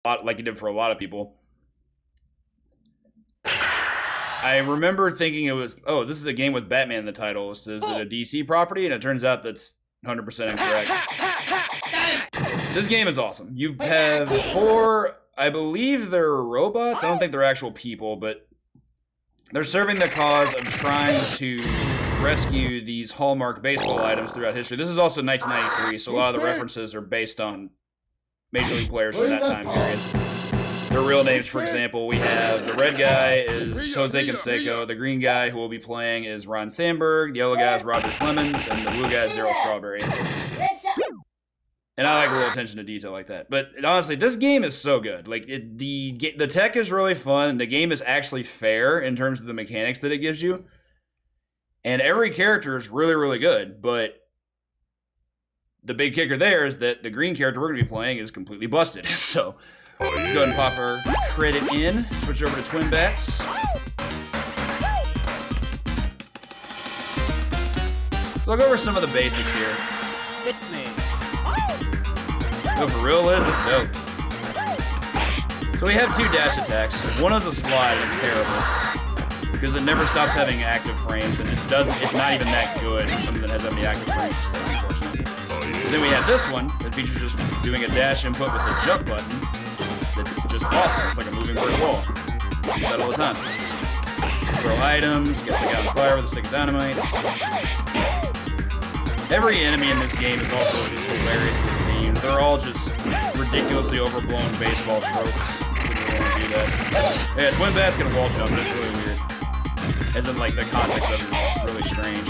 like it did for a lot of people. I remember thinking it was, oh, this is a game with Batman in the title. Is it a DC property? And it turns out that's 100% incorrect. This game is awesome. You have 4, I believe they're robots. I don't think they're actual people, but they're serving the cause of trying to rescue these Hallmark baseball items throughout history. This is also 1993, so a lot of the references are based on Major League players from that time period. Their real names, for example, we have the red guy is Jose Canseco, the green guy who will be playing is Ron Sandberg, the yellow guy is Roger Clemens, and the blue guy is Darryl Strawberry. And I like a little attention to detail like that. But honestly, this game is so good. Like the tech is really fun. The game is actually fair in terms of the mechanics that it gives you. And every character is really, really good. But the big kicker there is that the green character we're going to be playing is completely busted. So let's go ahead and pop our credit in. Switch over to Twin Bats. So I'll go over some of the basics here. Hit me. Oh, for real, Liz? It's dope. So we have 2 dash attacks. One is a slide, and it's terrible. Because it never stops having active frames, and it's not even that good for something that has that many active frames, unfortunately. And then we have this one that features just doing a dash input with the jump button. That's just awesome. It's like a moving brick wall. I use that all the time. Throw items, get the guy on fire with a stick of dynamite. Every enemy in this game is also just hilariously themed. They're all just ridiculously overblown baseball tropes. Didn't really want to do that. Yeah, Twin Bats can wall jump. That's really weird. As in, like, the context of it is really strange.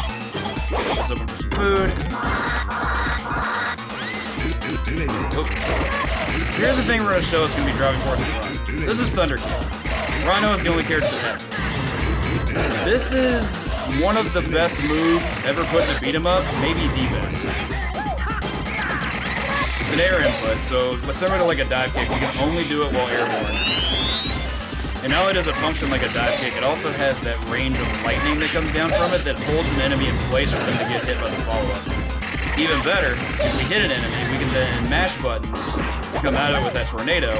Let's open for some food. Oh. Here's the thing we're going to show. It's going to be driving force and run. This is Thunder Kick. Rhino is the only character that has it. This is one of the best moves ever put in a beat 'em up, maybe the best. It's an air input, so similar to like a dive kick, you can only do it while airborne. And not only does it function like a dive kick, it also has that range of lightning that comes down from it that holds an enemy in place for them to get hit by the follow-up. Even better, if we hit an enemy, we can then mash buttons to come out of it with that tornado.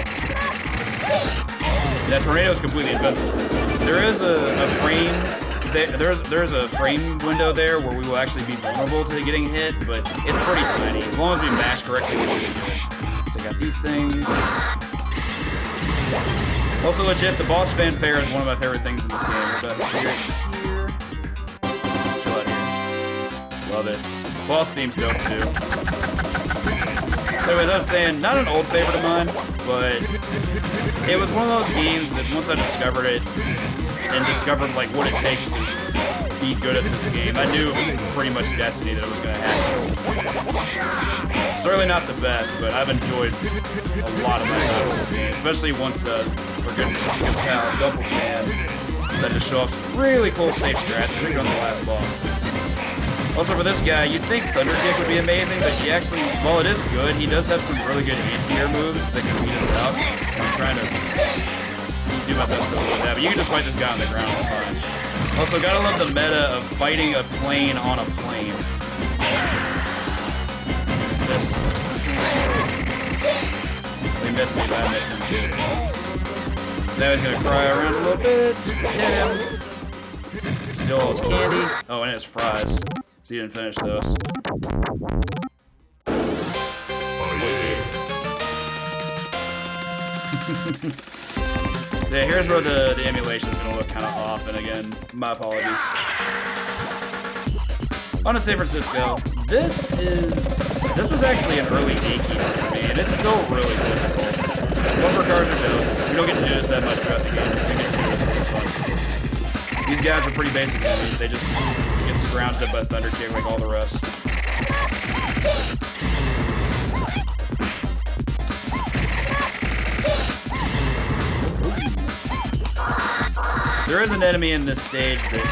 And that tornado is completely invincible. There is a frame. There's a frame window there where we will actually be vulnerable to getting hit, but it's pretty tiny. As long as we mash correctly, we should be good. So I got these things. Also legit, the boss fanfare is one of my favorite things in this game. We're about to hear it here. Chill out here. Love it. Boss theme's dope too. So as I was saying, not an old favorite of mine, but it was one of those games that once I discovered it, and discovered like what it takes to be good at this game, I knew it was pretty much destiny that it was going to happen. Certainly not the best, but I've enjoyed a lot of my time with this game, especially once our good pal Double Chan decided to show off some really cool safe strats, particularly on the last boss. Also for this guy, you'd think Thunder Kick would be amazing, but he actually, while it is good, he does have some really good anti-air moves that can beat us out. I'm trying to do my best to avoid that, but you can just fight this guy on the ground, it's fine. Also, gotta love the meta of fighting a plane on a plane. They missed me, but I missed him too. Now he's gonna cry around a little bit. Hit him. Steal all his candy. Oh, and his fries. So he didn't finish those. Yeah, here's where the emulation is going to look kind of off, and again, my apologies. On to San Francisco. This was actually an early gatekeeper for me, and it's still really difficult. Bumper cars are dope. We don't get to do this that much throughout the game. We get to do this, it's fun. These guys are pretty basic enemies. They just get scrounged up by Thunder Kick like all the rest. There is an enemy in this stage that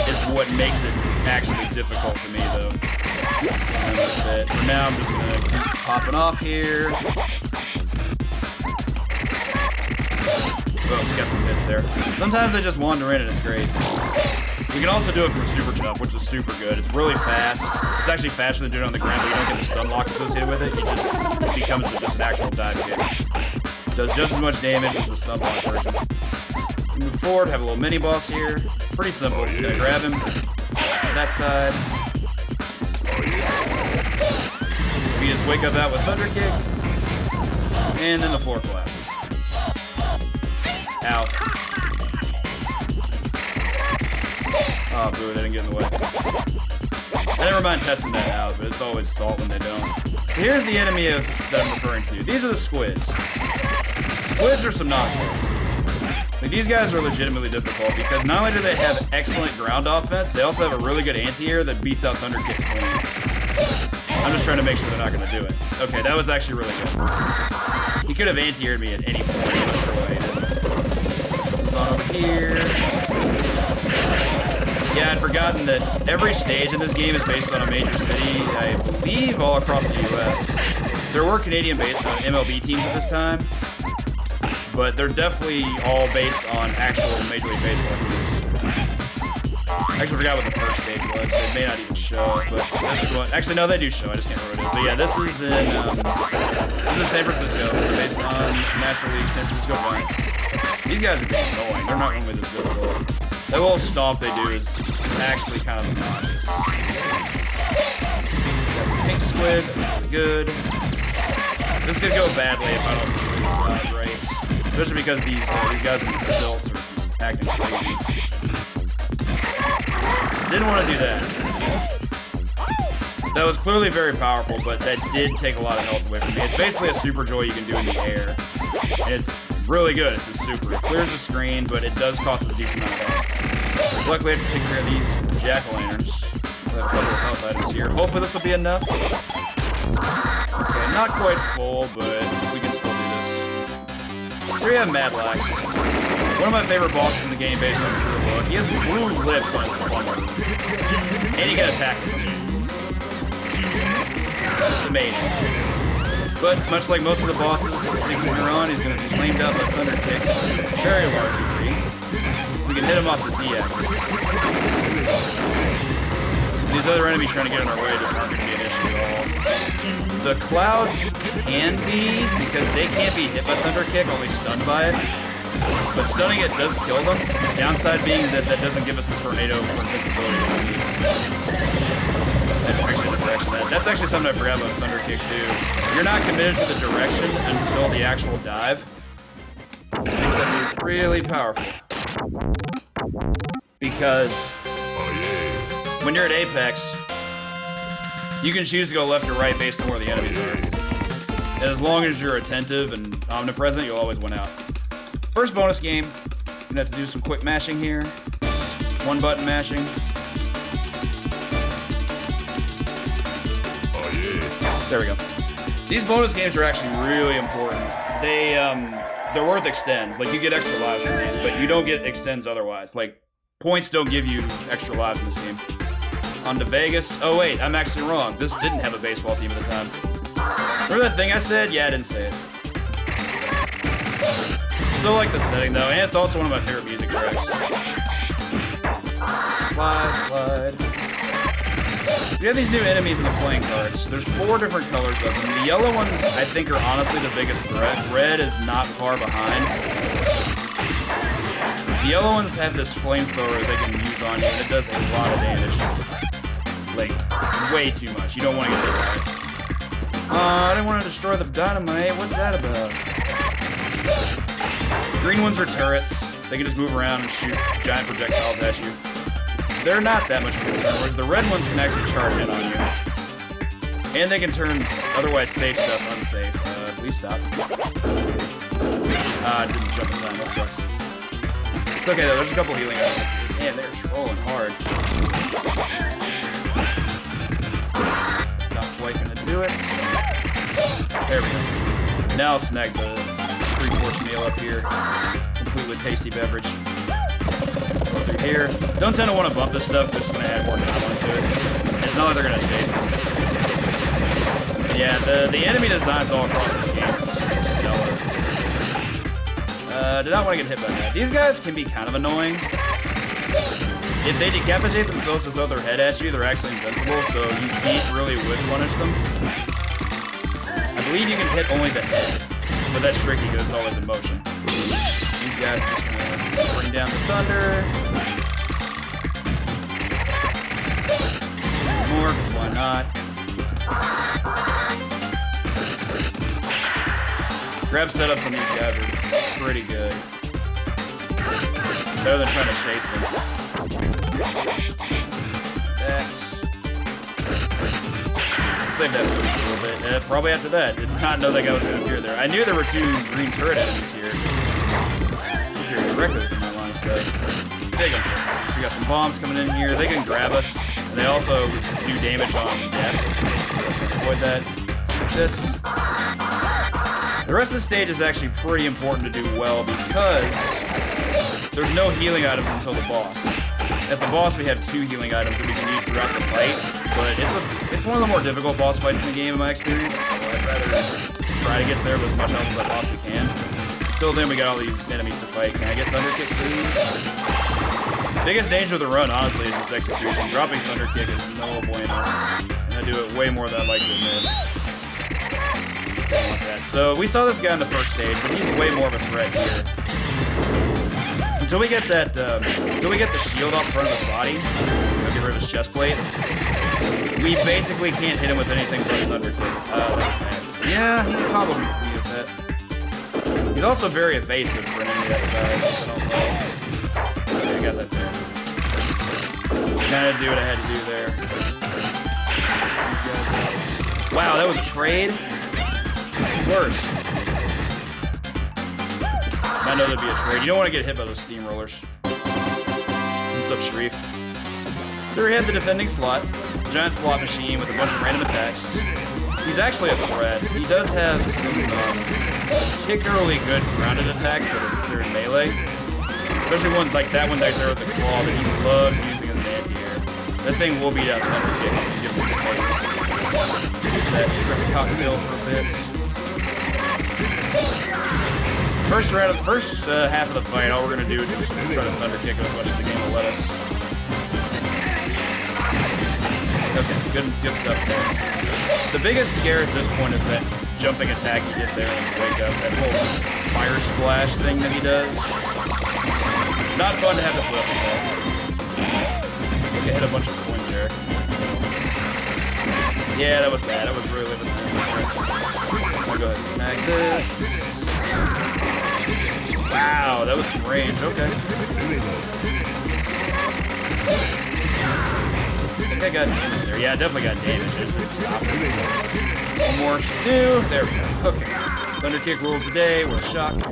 is what makes it actually difficult for me, though. For now, I'm just gonna keep popping off here. Oh, she got some hits there. Sometimes they just wander in and it's great. You can also do it from Super Jump, which is super good. It's really fast. It's actually faster than doing it on the ground, but you don't get the stun lock associated with it. It just becomes just an actual dive kick. Does just as much damage as the stun block version. Move forward, have a little mini boss here. Pretty simple. You gotta grab him. That side. We just wake up out with Thunder Kick. And then the floor collapses. Out. Oh, boo, they didn't get in the way. I never mind testing that out, but it's always salt when they don't. So here's the enemy that I'm referring to. These are the squids. Squids are some nonsense. Like, these guys are legitimately difficult because not only do they have excellent ground offense, they also have a really good anti-air that beats out Thunder Kick clean. I'm just trying to make sure they're not going to do it. Okay, that was actually really good. He could have anti-aired me at any point. I'm not sure why he did. On over here. Yeah, I'd forgotten that every stage in this game is based on a major city, I believe all across the U.S. There were Canadian MLB teams at this time, but they're definitely all based on actual Major League Baseball teams. I actually forgot what the first stage was. They may not even show, but this is one. Actually, no, they do show. I just can't remember what it is. But yeah, this is in San Francisco. It's based on National League San Francisco Giants. These guys are getting annoying. They're not normally this difficult. That little stomp they do is actually kind of obnoxious. Pink squid, really good. This could go badly if I don't do this side right. Especially because these guys in the stilts are just acting crazy. Didn't want to do that. That was clearly very powerful, but that did take a lot of health away from me. It's basically a super joy you can do in the air. It's really good. It's a super. It clears the screen, but it does cost a decent amount of health. Luckily, I have to take care of these jack-o'-lanterns. I have a couple of health items here. Hopefully this will be enough. Okay, not quite full, but we can still do this. Here we have Madlax. One of my favorite bosses in the game based on pure look. He has blue lips on his bummer. And he can attack with them. That's amazing. But much like most of the bosses, later on, he's going to be flamed out by Thunder Kick. Very large degree. We can hit him off the Z-axis. These other enemies trying to get in our way just aren't going to be an issue at all. The clouds can be, because they can't be hit by Thunder Kick, only stunned by it. But stunning it does kill them. The downside being that that doesn't give us the tornado for invincibility. That's actually something I forgot about Thunder Kick too. You're not committed to the direction until the actual dive. Makes that move really powerful. Because when you're at Apex, you can choose to go left or right based on where the enemies are. And as long as you're attentive and omnipresent, you'll always win out. First bonus game, you're gonna have to do some quick mashing here. One button mashing. There we go. These bonus games are actually really important. They're worth extends. Like, you get extra lives from these, but you don't get extends otherwise. Like, points don't give you extra lives in this game. On to Vegas. Oh wait, I'm actually wrong. This didn't have a baseball team at the time. Remember that thing I said? Yeah, I didn't say it. Still like the setting though, and it's also one of my favorite music tracks. Slide, slide. We have these new enemies in the playing cards. There's 4 different colors of them. The yellow ones, I think, are honestly the biggest threat. Red is not far behind. The yellow ones have this flamethrower they can use on you, and it does a lot of damage. Like, way too much. You don't want to get hit by it. I didn't want to destroy the dynamite. What's that about? Green ones are turrets. They can just move around and shoot giant projectiles at you. They're not that much of a turn, whereas the red ones can actually charge in on you. And they can turn otherwise safe stuff unsafe. Please stop. Didn't jump in time, that sucks. It's okay though, there's a couple healing items. Man, they're trolling hard. Not quite gonna do it. There we go. Now I'll snag the 3-course meal up here. Complete with tasty beverage. Go through here. Don't tend to want to bump this stuff, just gonna add more time onto it. It's not like they're gonna chase us. Yeah, the enemy designs all across the game are just stellar. Did not want to get hit by that. These guys can be kind of annoying. If they decapitate themselves and throw their head at you, they're actually invincible, so you can't really whip punish them. I believe you can hit only the head. but that's tricky because it's always in motion. These guys just gonna bring down the thunder. More, why not? Grab setups on these guys are pretty good. Better than trying to chase them. That's... Save that for a little bit. Probably after that. Did not know that guy was going to appear there. I knew there were 2 green turret enemies here. Here directly within my line of sight. Take them. So we got some bombs coming in here. They can grab us. And they also do damage on death. Avoid that. This. The rest of the stage is actually pretty important to do well because there's no healing items until the boss. At the boss, we have 2 healing items that we can use throughout the fight, but it's one of the more difficult boss fights in the game, in my experience. So I'd rather try to get there with as much health as I possibly can. Till then, we got all these enemies to fight. Can I get Thunder Kick, please? Biggest danger of the run, honestly, is this execution. Dropping Thunder Kick is no bueno, and I do it way more than I'd like to admit. So we saw this guy in the first stage, but he's way more of a threat here. Until we get that, until we get the shield up front of his body, we'll get rid of his chest plate. We basically can't hit him with anything but a Thunder Kick. Yeah, he probably can use that. He's also very evasive for an enemy that size. I don't know. Okay, I got that there. Kinda do what I had to do there. Wow, that was a trade. Worse. I know there'd be a trade. You don't want to get hit by those steamrollers. What's up, Sharif? So we have the defending slot. Giant slot machine with a bunch of random attacks. He's actually a threat. He does have some particularly good grounded attacks that are considered melee. Especially ones like that one right there with the claw that he loves using as an anti-air. That thing will beat out Thunder Kick if you give him the space. That strip cocktail for a bit. First half of the fight, all we're gonna do is just try to Thunder Kick as much as the game will let us. Okay, good stuff there. The biggest scare at this point is that jumping attack you get there and wake up. That whole fire splash thing that he does. Not fun to have to flip with that. Okay, hit a bunch of points there. Yeah, that was bad. That was really bad. I'll go ahead and snag this. Wow, that was some range. Okay. I think I got damage there. Yeah, I definitely got damage. I just didn't stop it. One more should do. There we go. Okay. Thunder Kick rules the day. We're shocked.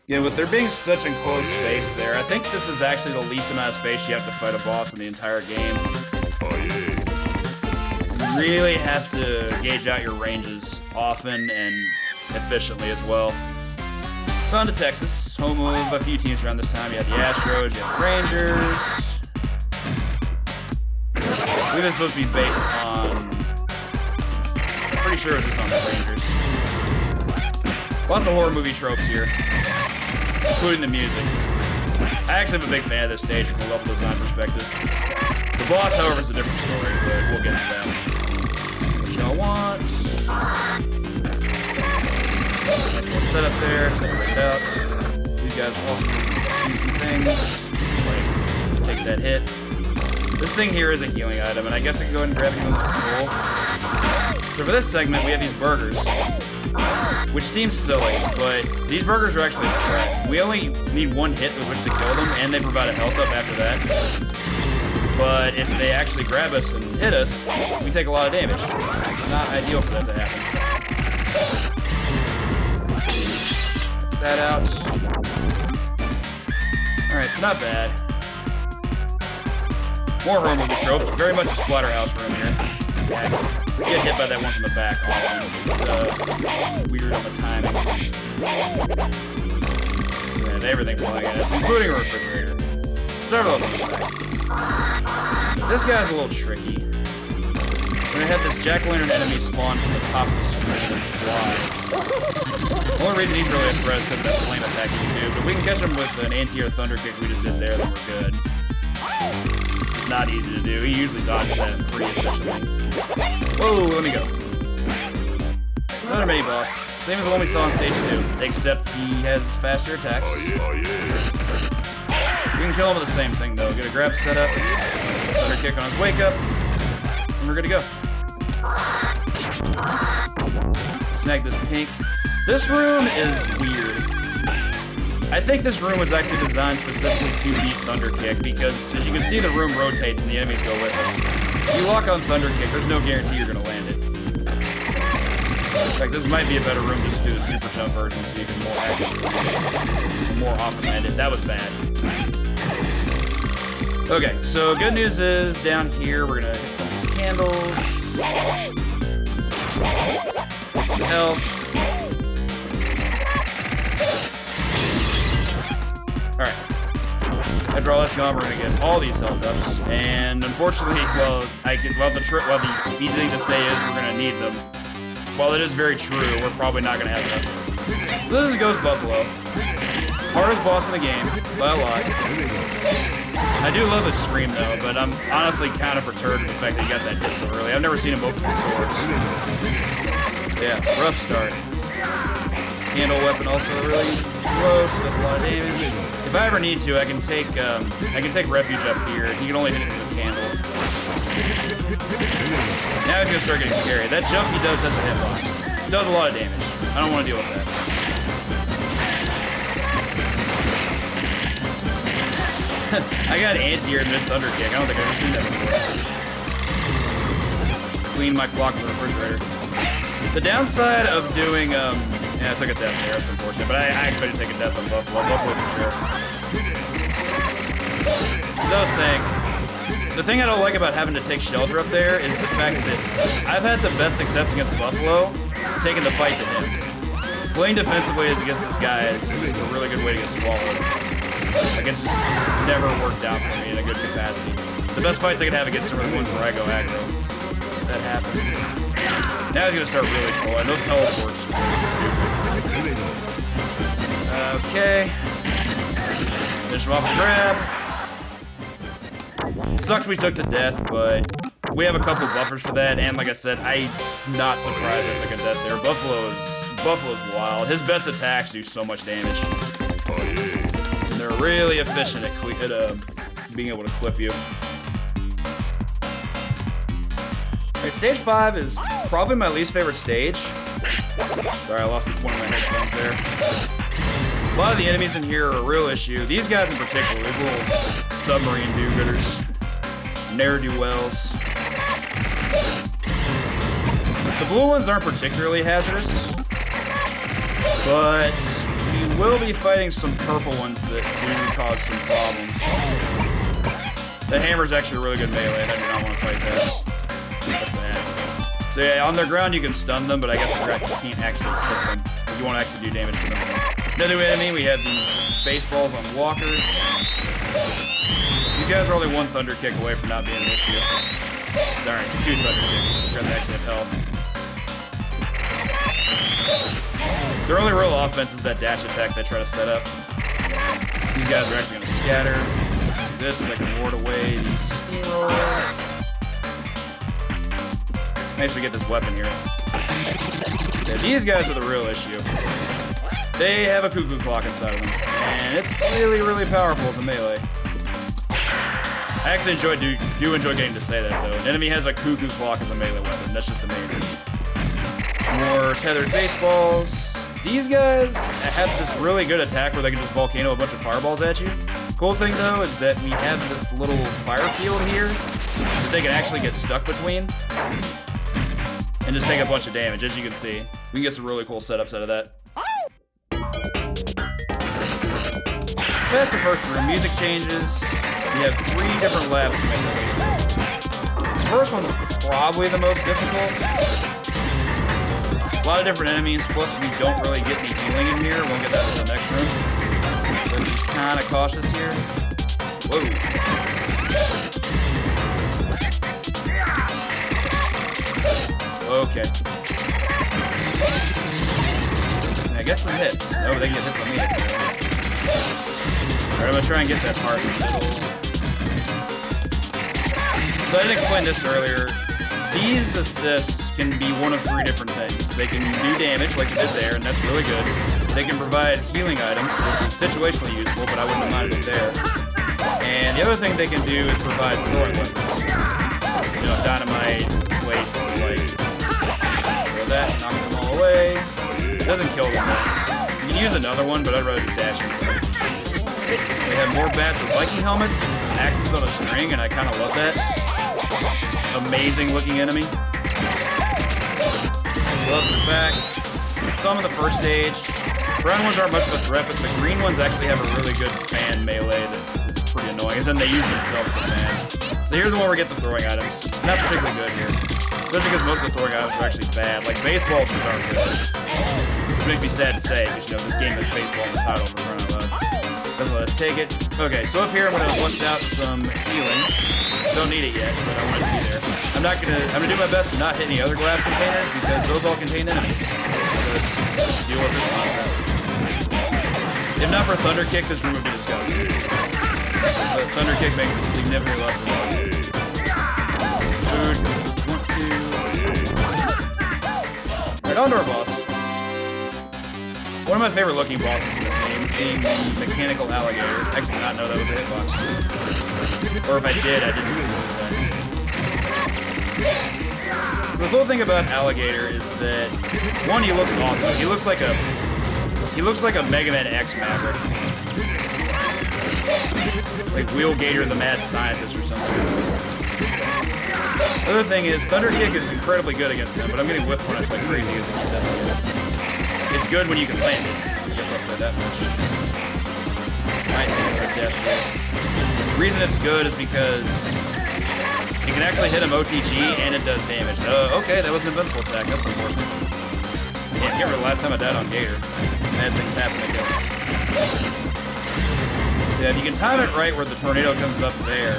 Yeah, with there being such enclosed space there, I think this is actually the least amount of space you have to fight a boss in the entire game. You really have to gauge out your ranges often and efficiently as well. So on to Texas, home of a few teams around this time. You have the Astros, you have the Rangers. I believe it's supposed to be based on... I'm pretty sure it's on the Rangers. Lots of horror movie tropes here, including the music. I actually am a big fan of this stage from a level design perspective. The boss, however, is a different story, but we'll get to that. What y'all want? Nice little setup there. Separate it out. These guys also do some things. Like, take that hit. This thing here is a healing item, and I guess I can go ahead and grab it with the control. So for this segment, we have these burgers, which seems silly, but these burgers are actually a threat. We only need one hit with which to kill them, and they provide a health up after that. But if they actually grab us and hit us, we take a lot of damage. It's not ideal for that to happen. That out. Alright, it's not bad. More horror movie tropes. Very much a splatterhouse room here. Get hit by that one from the back. It's weird on the timing. And everything flying at us, including a refrigerator. Several of them. This guy's a little tricky. We're gonna have this jack-o'-lantern enemy spawn from the top of the screen and fly. The only reason he's really a threat is because of that flame attack he can do, but we can catch him with an anti-air thunder kick we just did there, then we're good. It's not easy to do. He usually dodges that pretty efficiently. Whoa, let me go. Another mini boss. Same as the one we saw on stage 2, except he has faster attacks. You can kill him with the same thing though. Get a grab set up, thunder kick on his wake up, and we're good to go. Snag this pink. This room is weird. I think this room was actually designed specifically to beat Thunder Kick because, as you can see, the room rotates and the enemies go with it. If you lock on Thunder Kick, there's no guarantee you're going to land it. In fact, this might be a better room just to do the Super Jump version so you can more often land it. That was bad. Okay, so good news is down here we're going to get some candles. Get some health. Alright. After all that's gone, we're gonna get all these health ups. And unfortunately, the easy thing to say is we're gonna need them. While it is very true, we're probably not gonna have them. So this is Ghost Buffalo. Hardest boss in the game, by a lot. I do love his scream though, but I'm honestly kind of perturbed with the fact that he got that hit so early. I've never seen him open the swords. Yeah, rough start. Handle weapon also really close, does a lot of damage. If I ever need to, I can take refuge up here. He can only hit it with a candle. Now he's gonna start getting scary. That jump he does has a hitbox. It does a lot of damage. I don't want to deal with that. I got anti-air mid thunder kick. I don't think I've ever seen that before. Clean my clock with the refrigerator. The downside of doing yeah, I took a death there, that's unfortunate, but I expected to take a death on Buffalo. Buffalo for sure. As I was saying, the thing I don't like about having to take shelter up there is the fact that I've had the best success against Buffalo taking the fight to him. Playing defensively against this guy is just a really good way to get swallowed. Like, it's just never worked out for me in a good capacity. The best fights I can have against him are the ones where I go aggro. That happened. Now he's gonna start really slow, and those teleports are stupid. Okay. Finish him off the grab. Sucks we took to death, but we have a couple buffers for that, and like I said, I'm not surprised I took a death there. Buffalo's wild. His best attacks do so much damage. And they're really efficient at being able to clip you. Alright, stage 5 is probably my least favorite stage. Sorry, I lost one of my headphones there. A lot of the enemies in here are a real issue. These guys in particular, these little submarine do-gooders. Ne'er-do-wells. The blue ones aren't particularly hazardous, but we will be fighting some purple ones that do cause some problems. The hammer's actually a really good melee, and I do not want to fight that. So yeah, on their ground you can stun them, but I guess you can't actually hit them. You won't actually do damage to them. Another enemy, we have these baseballs on walkers. These guys are only one thunder kick away from not being an issue. Darn, 2 thunder kicks. We're gonna actually have health. Their only real offense is that dash attack they try to set up. These guys are actually gonna scatter. This so they can ward away these steamrollers. Nice we get this weapon here. Yeah, these guys are the real issue. They have a cuckoo clock inside of them, and it's really, really powerful as a melee. I actually do enjoy getting to say that though. An enemy has a cuckoo clock as a melee weapon. That's just amazing. More tethered baseballs. These guys have this really good attack where they can just volcano a bunch of fireballs at you. Cool thing though is that we have this little fire field here that they can actually get stuck between. And just take a bunch of damage, as you can see. We can get some really cool setups out of that. That's the first room. Music changes. We have 3 different labs to make the way through. The first one's probably the most difficult. A lot of different enemies, plus we don't really get any healing in here. We'll get that in the next room. So be kind of cautious here. Whoa. Okay. I get some hits. Oh, they can get hits on me. Alright, I'm gonna try and get that part in the middle. So I didn't explain this earlier. These assists can be one of 3 different things. They can do damage, like you did there, and that's really good. They can provide healing items, which is situationally useful, but I wouldn't have minded it there. And the other thing they can do is provide throwing weapons. You know, dynamite, weights, like, throw that, knock them all away. It doesn't kill them, though. You can use another one, but I'd rather just dash into them. They have more bats with Viking helmets, axes on a string, and I kind of love that. Amazing looking enemy. Gloves are back. Some in the first stage. Brown ones aren't much of a threat, but the green ones actually have a really good fan melee that's pretty annoying, as in they use themselves as fan. So here's the one where we get the throwing items. Not particularly good here. Especially because most of the throwing items are actually bad. Like baseballs aren't good. Which makes me sad to say, because you know, this game has baseball in the title for crying out loud. Doesn't let us take it. Okay, so up here I'm gonna bust out some healing. Don't need it yet, but I want it to be there. I'm gonna do my best to not hit any other glass containers because those all contain enemies. So let's deal with this nonsense. If not for Thunder Kick, this room would be disgusting. But Thunder Kick makes it significantly less fun. Food. Right, on to our boss. One of my favorite looking bosses in this game being the mechanical alligator. I actually did not know that was a hitbox. Or if I did, I didn't know that. The cool thing about alligator is that, one, he looks awesome. He looks like a Mega Man X Maverick. Like Wheelgator the Mad Scientist or something. The other thing is, Thunder Kick is incredibly good against him, but I'm getting whiff punished like crazy as he does it. It's good when you can land it. I guess I'll say that much. Might take a death here. The reason it's good is because you can actually hit him OTG and it does damage. Okay, that was an invincible attack. That's unfortunate. Yeah, I can't remember the last time I died on Gator. Bad things happen, I guess. Yeah, if you can time it right where the tornado comes up there,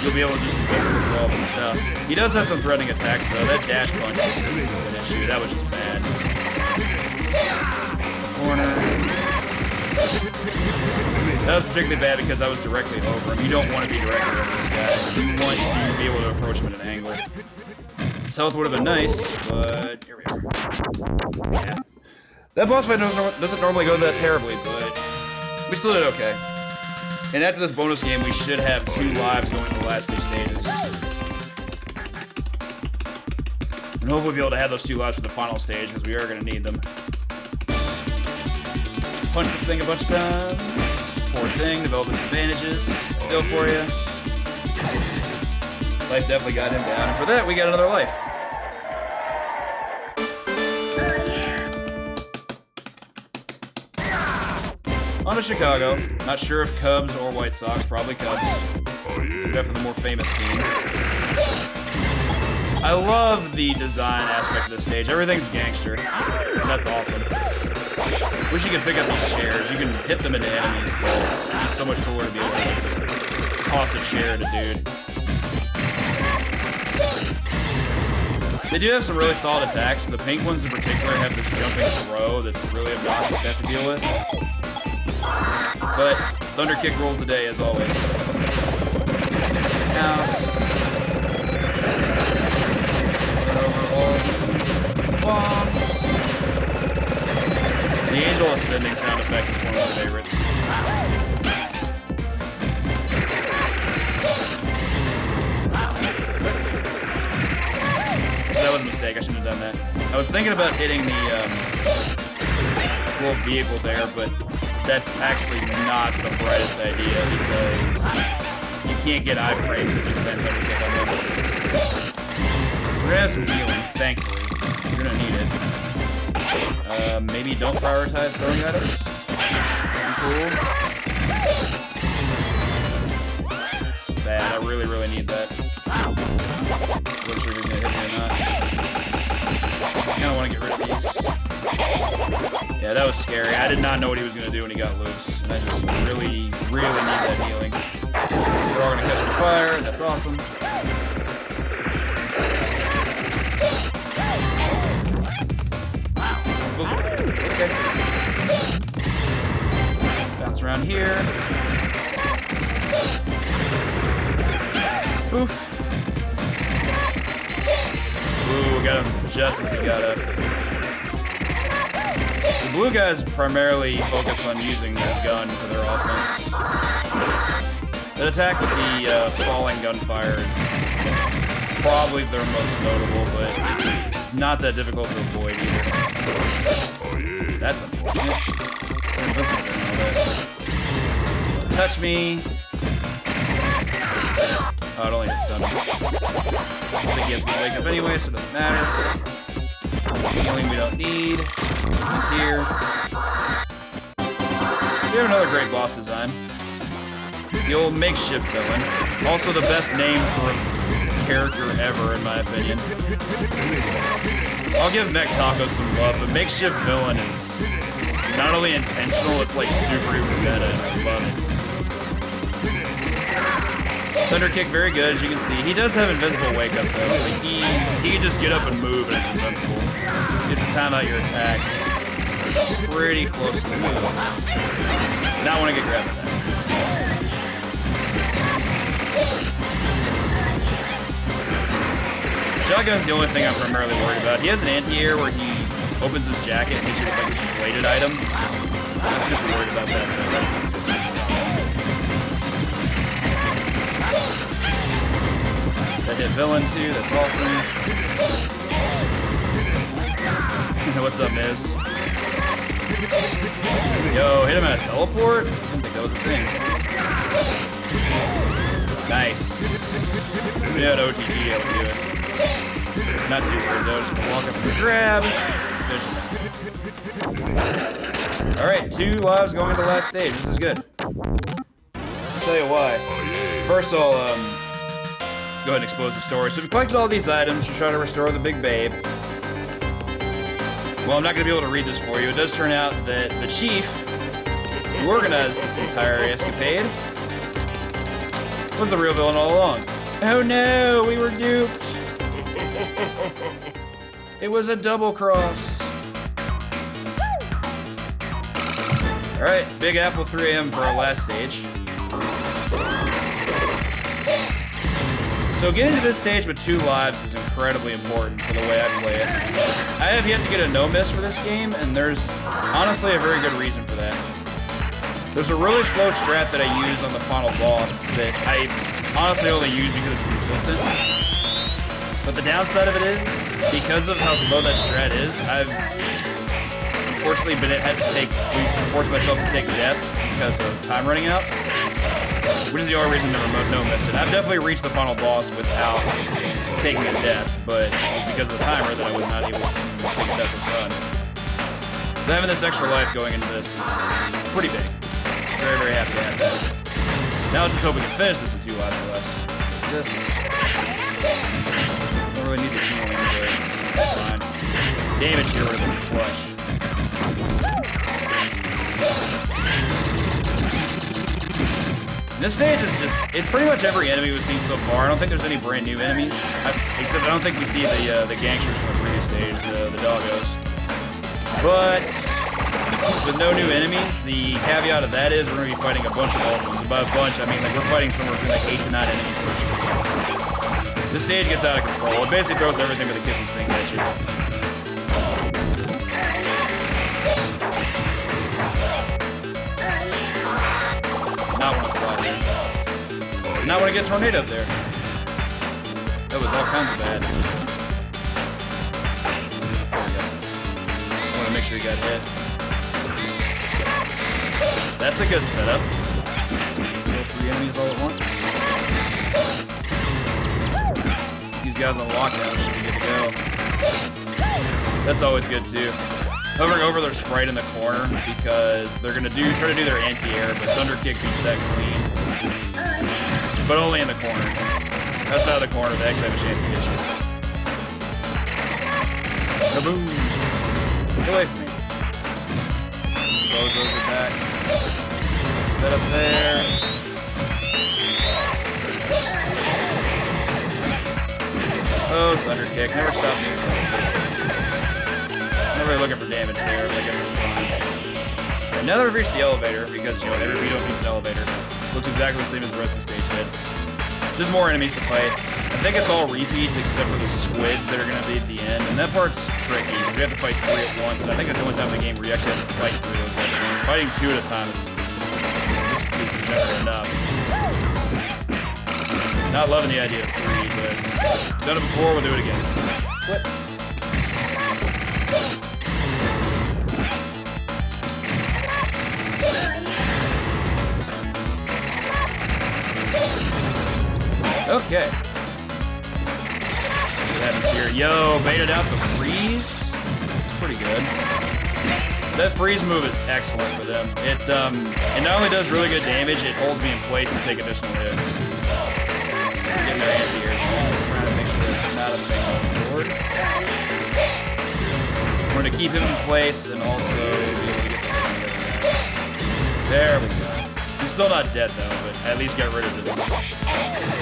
you'll be able to just invincible through all this stuff. He does have some threatening attacks, though. That dash punch is an issue. That was just bad. Corner. That was particularly bad because I was directly over him. You don't want to be directly over this guy. You want to be able to approach him at an angle. His health would have been nice, but here we are. Yeah. That boss fight doesn't normally go that terribly, but we still did okay. And after this bonus game, we should have 2 lives going to the last 2 stages. And hopefully we'll be able to have those 2 lives for the final stage, because we are going to need them. Punch this thing a bunch of times. Poor thing, develop its advantages. Still for you. Life definitely got him down. And for that, we got another life. On to Chicago. Not sure if Cubs or White Sox. Probably Cubs. Definitely the more famous team. I love the design aspect of this stage. Everything's gangster. That's awesome. Wish you could pick up these shares. You can hit them into enemies, but it's so much cooler to be able to just toss a share at a dude. They do have some really solid attacks. The pink ones in particular have this jumping throw that's really obnoxious to have to deal with. But Thunder Kick rules the day as always. Now, the Angel Ascending sound effect is one of my favorites. That was a mistake, I shouldn't have done that. I was thinking about hitting the little vehicle there, but that's actually not the brightest idea because you can't get iframes if you spend Thunder Kick on them. We're gonna have some healing, thankfully. You're gonna need it. Maybe don't prioritize throwing items. That'd be cool. It's bad. I really, really need that. Not sure if he's gonna hit me or not. I kinda wanna get rid of these. Yeah, that was scary. I did not know what he was gonna do when he got loose. And I just really, really need that healing. They're all gonna catch on fire. That's awesome. Okay. Bounce around here. Spoof. Ooh, got him just as he got up. The blue guys primarily focus on using their gun for their offense. That attack with the falling gunfire is probably their most notable, but it's not that difficult to avoid either. That's unfortunate. Touch me. Oh, it only hit stun me. I think he has to wake up anyway, so it doesn't matter. Healing we don't need. He's here. We have another great boss design. The old makeshift villain. Also the best name for a character ever, in my opinion. I'll give Mech Taco some love, but makeshift villain is not only intentional, it's like super meta, and I love it. Thunder Kick, very good, as you can see. He does have invincible wake up though. Like he can just get up and move and it's invincible. You have to time out your attacks pretty close to the move. Not want to get grabbed by that. Shotgun's the only thing I'm primarily worried about. He has an anti-air where he opens his jacket and hits you with like this bladed item. I'm super worried about that though. That hit villain too, that's awesome. What's up, Miz? Yo, hit him at a teleport? I didn't think that was a thing. Nice. We had OTG, I'll do it. Not too worried though, just gonna walk up and grab. Alright, 2 lives going into the last stage. This is good. I'll tell you why. First I'll go ahead and expose the story. So we collected all these items to try to restore the big babe. Well, I'm not going to be able to read this for you. It does turn out that the chief who organized this entire escapade was the real villain all along. Oh no, we were duped. It was a double cross. Alright, Big Apple 3 AM for our last stage. So getting to this stage with 2 lives is incredibly important for the way I play it. I have yet to get a no-miss for this game, and there's honestly a very good reason for that. There's a really slow strat that I use on the final boss that I honestly only use because it's consistent. But the downside of it is, because of how slow that strat is, I've unfortunately forced myself to take deaths because of time running out. Which is the only reason to remote no-miss it. I've definitely reached the final boss without taking a death, but because of the timer that I was not able to take a death this run. So having this extra life going into this is pretty big. Very, very happy to have that. Now let's just hope we can finish this in 2 lives or less. This... don't really need the healing, but that's fine. Damage here would have been flush. This stage is just, it's pretty much every enemy we've seen so far. I don't think there's any brand new enemies. Except I don't think we see the gangsters from the previous stage, the doggos. But with no new enemies, the caveat of that is we're going to be fighting a bunch of old ones. And by a bunch, I mean like we're fighting somewhere between like 8 to 9 enemies per stage. This stage gets out of control. It basically throws everything with a kitchen sink at you. Not want to slide there. Not want to get tornadoed there. That was all kinds of bad. There we go. I want to make sure he got hit. That's a good setup. Kill 3 enemies all at once. These guys on lockdown should be good to go. That's always good too. Hovering over their sprite in the corner because they're gonna try to do their anti-air, but Thunder Kick keeps that clean. But only in the corner. Outside of the corner, they actually have a chance to get you. Kaboom! Get away from me. Expose those attack. Set up there. Oh, Thunder Kick. Never stop me. I'm not really looking for damage there. Like everything's fine. And now that we've reached the elevator, because you know every beat up needs an elevator, looks exactly the same as the rest of the stage did. Just more enemies to fight. I think it's all repeats except for the squids that are going to be at the end, and that part's tricky. We have to fight 3 at once, and I think that's the only time in the game where you actually have to fight 3 of them. Fighting 2 at a time is never enough. Not loving the idea of 3, but done it before, we'll do it again. Flip. Okay. What happens here? Yo, baited out the freeze. Pretty good. That freeze move is excellent for them. It not only does really good damage, it holds me in place to take additional hits. Getting their hand here. Trying to make sure it's not a thing on the board. We're going to keep him in place and also be able to get the hit. There we go. He's still not dead though, but at least get rid of his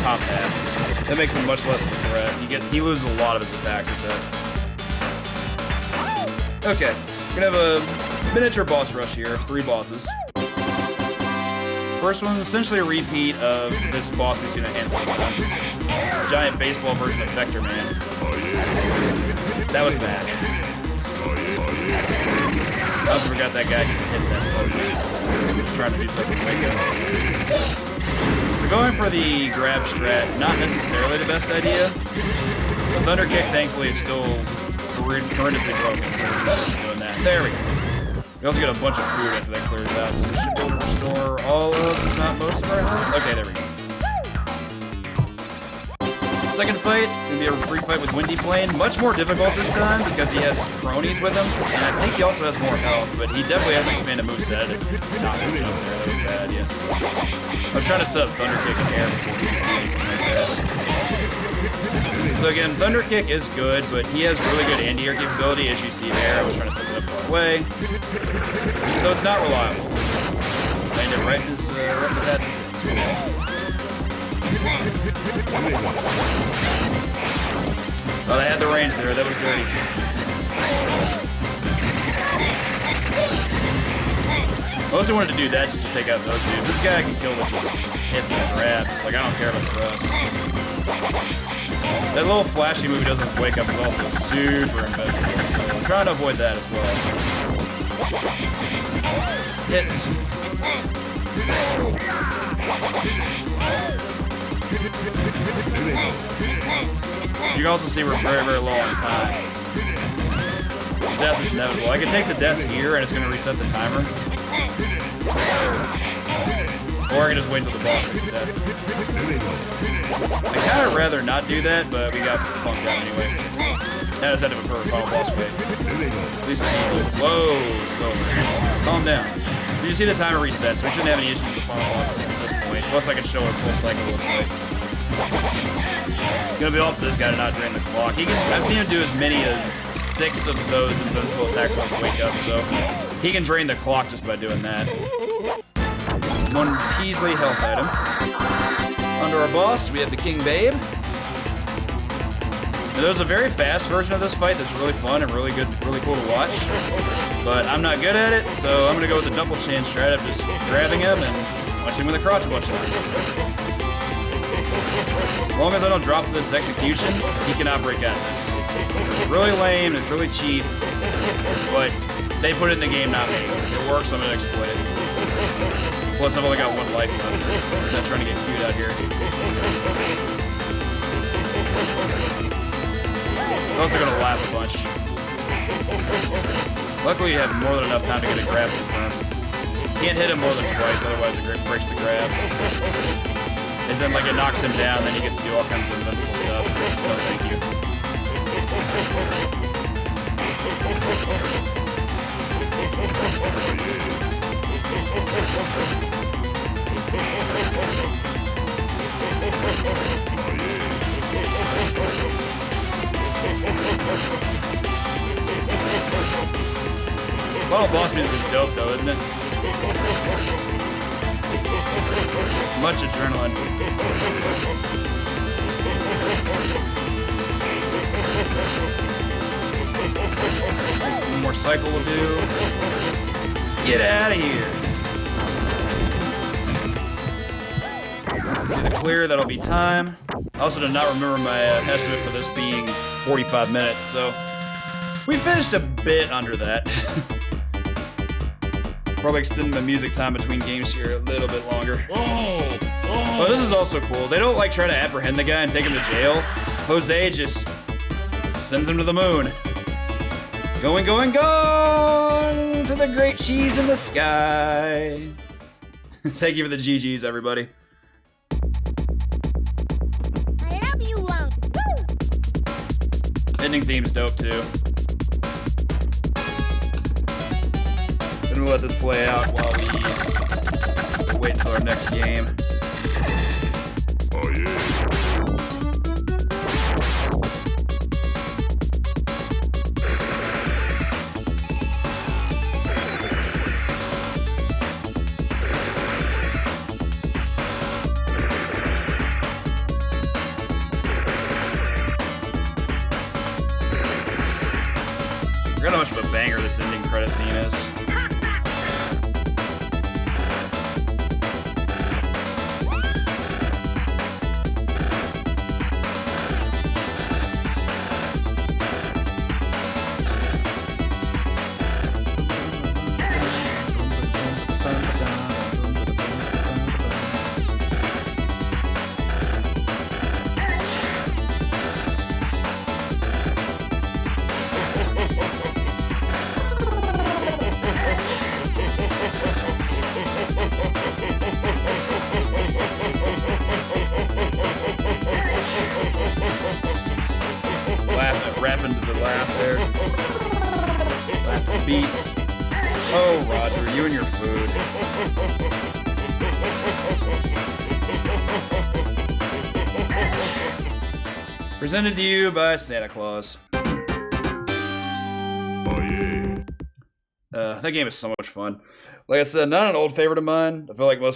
top half. That makes him much less of a threat. He loses a lot of his attacks with that. Okay, we're gonna have a miniature boss rush here, 3 bosses. First one's essentially a repeat of this boss we've seen a handful of times. Giant baseball version of Vector Man. That was bad. I also forgot that guy can hit that subject. Just trying to do something wake up. So going for the grab strat, not necessarily the best idea. The Thunder Kick, thankfully, is still horrendously broken, so we're doing that. There we go. We also get a bunch of food after that clears out, so we should be able to restore all of, if not most of our health. Okay, there we go. Second fight, gonna be a free fight with Windy Plane. Much more difficult this time because he has cronies with him, and I think he also has more health, but he definitely has an expanded moveset. Not gonna jump there, that was a bad idea. I was trying to set up Thunder Kick in air before he could do anything like that. So again, Thunder Kick is good, but he has really good anti-air capability, as you see there. I was trying to set it up far away. So it's not reliable. Landed right in his head. Oh, they had the range there. That was dirty. I also wanted to do that just to take out those dudes. This guy I can kill with just hits and grabs. Like, I don't care about the rest. That little flashy move he does with Wake Up is also super invincible. So I'm trying to avoid that as well. Hits. You can also see we're very, very low on time. Death is inevitable. I can take the death here and it's going to reset the timer. Or I can just wait until the boss gets death. I'd kind of rather not do that, but we got funked out anyway. Now I just had to have a perfect final boss fight. At least it's easy. Whoa, Silver. Calm down. So you see the timer resets, so we shouldn't have any issues with the final boss at this point. Plus I can show what full cycle looks like. It's gonna be all for this guy to not drain the clock. I've seen him do as many as 6 of those invincible attacks once Wake Up, so he can drain the clock just by doing that. 1 Peasley health item. Under our boss, we have the King Babe. Now, there's a very fast version of this fight that's really fun and really good, really cool to watch. But I'm not good at it, so I'm gonna go with the double chain strat of just grabbing him and punching with a crotch bunch times. As long as I don't drop this execution, he cannot break out of this. It's really lame, it's really cheap, but they put it in the game, not me. It works, I'm gonna exploit it. Plus, I've only got 1 life left. I'm not trying to get cute out here. It's also gonna laugh a bunch. Luckily, you have more than enough time to get a grab confirmed. Can't hit him more than twice, otherwise it breaks the grab. And then, like, it knocks him down, then he gets to do all kinds of invincible stuff. No, thank you. Final boss music is dope, though, isn't it? Much adrenaline. One more cycle will do. Get out of here. See the clear, that'll be time. I also did not remember my estimate for this being 45 minutes, so we finished a bit under that. Probably extending the music time between games here a little bit longer. Oh, this is also cool. They don't like try to apprehend the guy and take him to jail. Jose just sends him to the moon. Going, going, going to the great cheese in the sky. Thank you for the GGs, everybody. I love you, Wong. Ending theme's dope too. Then we'll let this play out while we wait until our next game. Oh yeah. I forgot how much of a banger this ending credit theme is. Rapping to the laugh there. Laughing beats. Oh, Roger, you and your food. Presented to you by Santa Claus. Oh yeah. That game is so much fun. Like I said, not an old favorite of mine. I feel like most